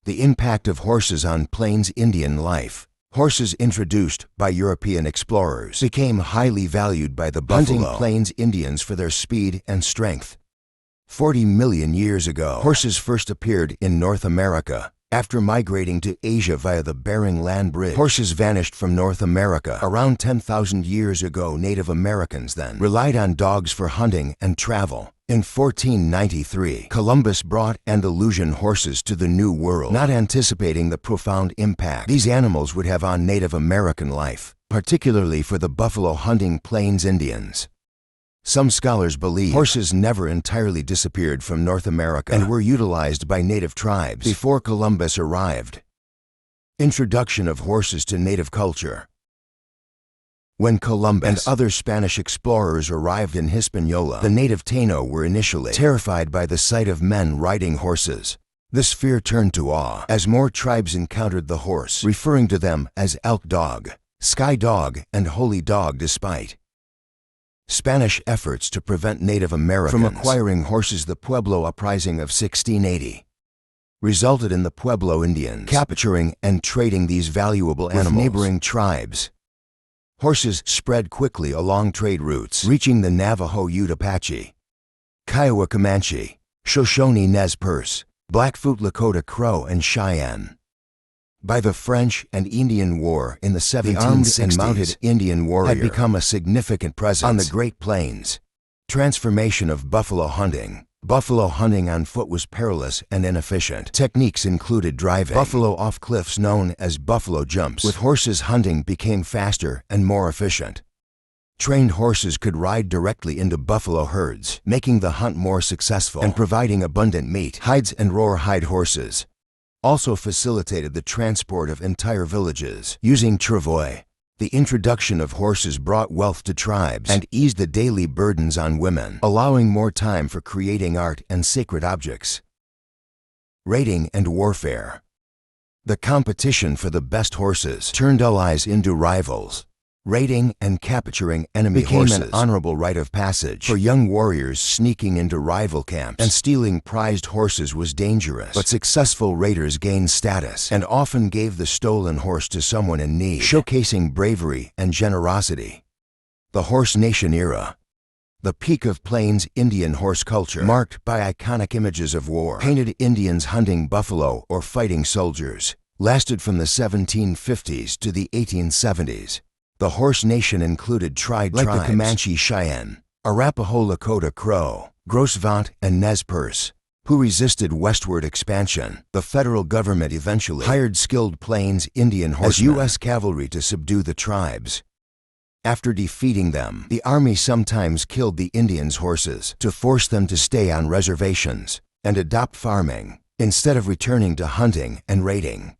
The impact of horses on Plains Indian life. Horses introduced by European explorers became highly valued by the hunting Plains Indians for their speed and strength. 40 million years ago, horses first appeared in North America. After migrating to Asia via the Bering Land Bridge, horses vanished from North America. Around 10,000 years ago, Native Americans then relied on dogs for hunting and travel. In 1493, Columbus brought Andalusian horses to the New World, not anticipating the profound impact these animals would have on Native American life, particularly for the buffalo hunting Plains Indians. Some scholars believe horses never entirely disappeared from North America and were utilized by native tribes before Columbus arrived. Introduction of horses to native culture. When Columbus and other Spanish explorers arrived in Hispaniola, the native Taino were initially terrified by the sight of men riding horses. This fear turned to awe as more tribes encountered the horse, referring to them as elk dog, sky dog, and holy dog. Despite Spanish efforts to prevent Native Americans from acquiring horses, the Pueblo Uprising of 1680 resulted in the Pueblo Indians capturing and trading these valuable animals with neighboring tribes. Horses spread quickly along trade routes, reaching the Navajo, Ute Apache, Kiowa Comanche, Shoshone Nez Perce, Blackfoot Lakota Crow, and Cheyenne. By the French and Indian War in the 1760s, the armed and mounted Indian warrior had become a significant presence on the Great Plains. Transformation of buffalo hunting. Buffalo hunting on foot was perilous and inefficient. Techniques included driving buffalo off cliffs known as buffalo jumps. With horses, hunting became faster and more efficient. Trained horses could ride directly into buffalo herds, making the hunt more successful and providing abundant meat. Hides and rawhide horses also facilitated the transport of entire villages using travois. The introduction of horses brought wealth to tribes and eased the daily burdens on women, allowing more time for creating art and sacred objects. Raiding and warfare. The competition for the best horses turned allies into rivals. Raiding and capturing enemy horses became an honorable rite of passage for young warriors. Sneaking into rival camps and stealing prized horses was dangerous, but successful raiders gained status and often gave the stolen horse to someone in need, showcasing bravery and generosity. The Horse Nation era. The peak of Plains Indian horse culture, marked by iconic images of war, painted Indians hunting buffalo or fighting soldiers, lasted from the 1750s to the 1870s. The Horse Nation included tribes like the Comanche, Cheyenne, Arapaho, Lakota Crow, Gros Ventre, and Nez Perce, who resisted westward expansion. The federal government eventually hired skilled Plains Indian horsemen as U.S. cavalry to subdue the tribes. After defeating them, the army sometimes killed the Indians' horses to force them to stay on reservations and adopt farming instead of returning to hunting and raiding.